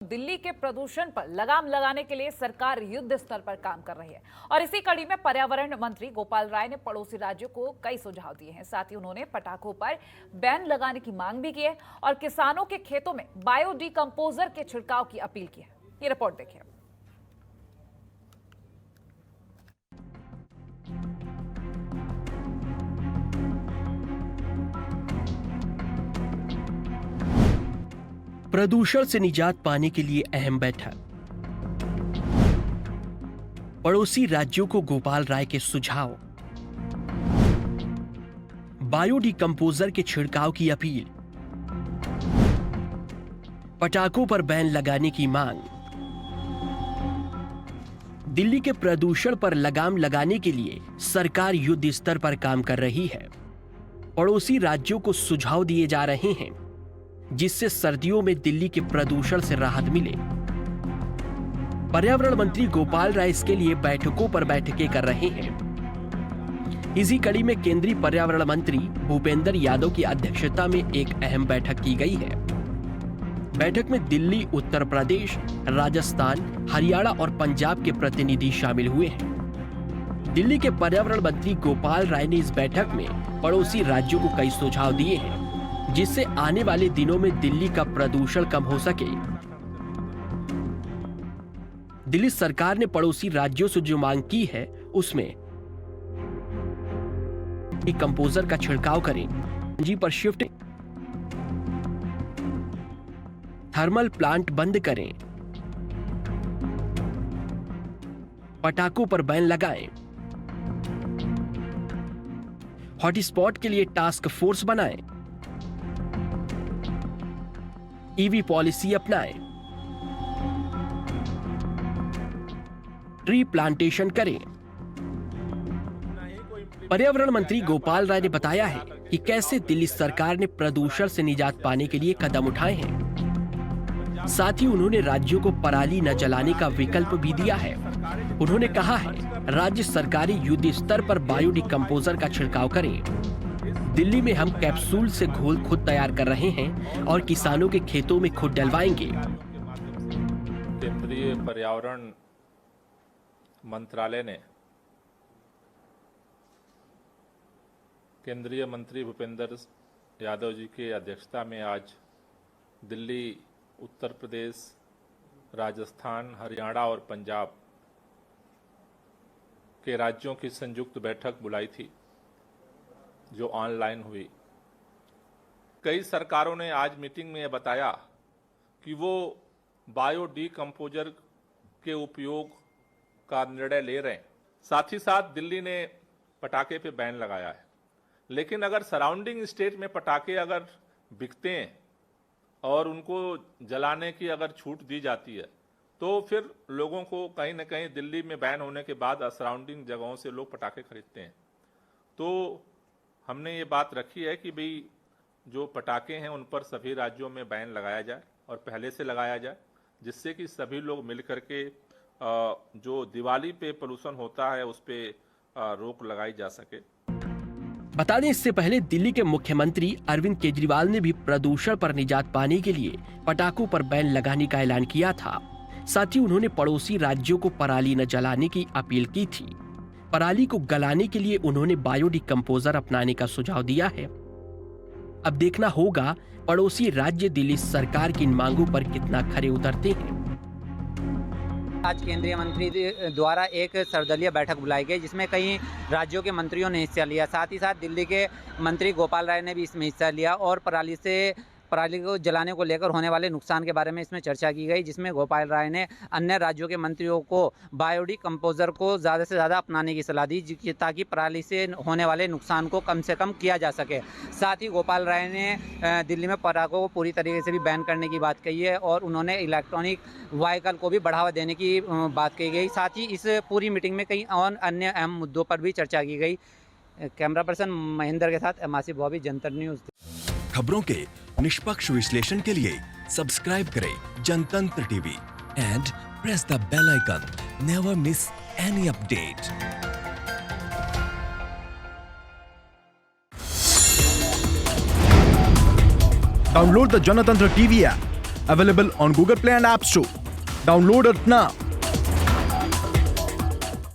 दिल्ली के प्रदूषण पर लगाम लगाने के लिए सरकार युद्ध स्तर पर काम कर रही है और इसी कड़ी में पर्यावरण मंत्री गोपाल राय ने पड़ोसी राज्यों को कई सुझाव दिए हैं। साथ ही उन्होंने पटाखों पर बैन लगाने की मांग भी की है और किसानों के खेतों में बायो डिकम्पोजर के छिड़काव की अपील की है। ये रिपोर्ट देखिए। प्रदूषण से निजात पाने के लिए अहम बैठक। पड़ोसी राज्यों को गोपाल राय के सुझाव। बायो डिकम्पोजर के छिड़काव की अपील। पटाखों पर बैन लगाने की मांग। दिल्ली के प्रदूषण पर लगाम लगाने के लिए सरकार युद्ध स्तर पर काम कर रही है। पड़ोसी राज्यों को सुझाव दिए जा रहे हैं जिससे सर्दियों में दिल्ली के प्रदूषण से राहत मिले। पर्यावरण मंत्री गोपाल राय इसके लिए बैठकों पर बैठकें कर रहे हैं। इसी कड़ी में केंद्रीय पर्यावरण मंत्री भूपेंद्र यादव की अध्यक्षता में एक अहम बैठक की गई है। बैठक में दिल्ली, उत्तर प्रदेश, राजस्थान, हरियाणा और पंजाब के प्रतिनिधि शामिल हुए हैं। दिल्ली के पर्यावरण मंत्री गोपाल राय ने इस बैठक में पड़ोसी राज्यों को कई सुझाव दिए हैं जिससे आने वाले दिनों में दिल्ली का प्रदूषण कम हो सके। दिल्ली सरकार ने पड़ोसी राज्यों से जो मांग की है उसमें डिकम्पोजर का छिड़काव करें, जी पर शिफ्टिंग, थर्मल प्लांट बंद करें, पटाखों पर बैन लगाएं, हॉटस्पॉट के लिए टास्क फोर्स बनाएं, ईवी पॉलिसी अपनाएं, ट्री प्लांटेशन करें। पर्यावरण मंत्री गोपाल राय ने बताया है कि कैसे दिल्ली सरकार ने प्रदूषण से निजात पाने के लिए कदम उठाए हैं। साथ ही उन्होंने राज्यों को पराली न जलाने का विकल्प भी दिया है। उन्होंने कहा है राज्य सरकारें युद्ध स्तर पर बायो डिकम्पोजर का छिड़काव करें। दिल्ली में हम कैप्सूल से घोल खुद तैयार कर रहे हैं और किसानों के खेतों में खुद डलवाएंगे। केंद्रीय पर्यावरण मंत्रालय ने केंद्रीय मंत्री भूपेंद्र यादव जी की अध्यक्षता में आज दिल्ली, उत्तर प्रदेश, राजस्थान, हरियाणा और पंजाब के राज्यों की संयुक्त बैठक बुलाई थी जो ऑनलाइन हुई। कई सरकारों ने आज मीटिंग में यह बताया कि वो बायो डिकम्पोजर के उपयोग का निर्णय ले रहे हैं। साथ ही साथ दिल्ली ने पटाखे पे बैन लगाया है, लेकिन अगर सराउंडिंग स्टेट में पटाखे अगर बिकते हैं और उनको जलाने की अगर छूट दी जाती है तो फिर लोगों को कहीं ना कहीं दिल्ली में बैन होने के बाद सराउंडिंग जगहों से लोग पटाखे खरीदते हैं। तो हमने ये बात रखी है कि भाई जो पटाखे हैं उन पर सभी राज्यों में बैन लगाया जाए और पहले से लगाया जाए, जिससे कि सभी लोग मिल करके जो दिवाली पे पोल्यूशन होता है उस पे रोक लगाई जा सके। बता दें, इससे पहले दिल्ली के मुख्यमंत्री अरविंद केजरीवाल ने भी प्रदूषण पर निजात पाने के लिए पटाखों पर बैन लगाने का ऐलान किया था। साथ ही उन्होंने पड़ोसी राज्यों को पराली न जलाने की अपील की थी। पराली को गलाने के लिए उन्होंने बायो डिकम्पोजर अपनाने का सुझाव दिया है। अब देखना होगा पड़ोसी राज्य दिल्ली सरकार की इन मांगों पर कितना खरे उतरते हैं। आज केंद्रीय मंत्री द्वारा एक सर्वदलीय बैठक बुलाई गई जिसमें कई राज्यों के मंत्रियों ने हिस्सा लिया। साथ ही साथ दिल्ली के मंत्री गोपाल राय ने भी इसमें हिस्सा लिया और पराली को जलाने को लेकर होने वाले नुकसान के बारे में इसमें चर्चा की गई, जिसमें गोपाल राय ने अन्य राज्यों के मंत्रियों को बायो डिकम्पोजर को ज़्यादा से ज़्यादा अपनाने की सलाह दी ताकि पराली से होने वाले नुकसान को कम से कम किया जा सके। साथ ही गोपाल राय ने दिल्ली में पटाखों को पूरी तरीके से भी बैन करने की बात कही है और उन्होंने इलेक्ट्रॉनिक व्हीकल को भी बढ़ावा देने की बात कही गई। साथ ही इस पूरी मीटिंग में कई और अन्य अहम मुद्दों पर भी चर्चा की गई। कैमरा पर्सन महेंद्र के साथ एमआसिफ बॉबी, जनतंत्र न्यूज़। खबरों के निष्पक्ष विश्लेषण के लिए सब्सक्राइब करें Janatantra TV and press the bell icon. Never miss any update. Download the Janatantra TV app Available on Google Play and App Store. Download it now.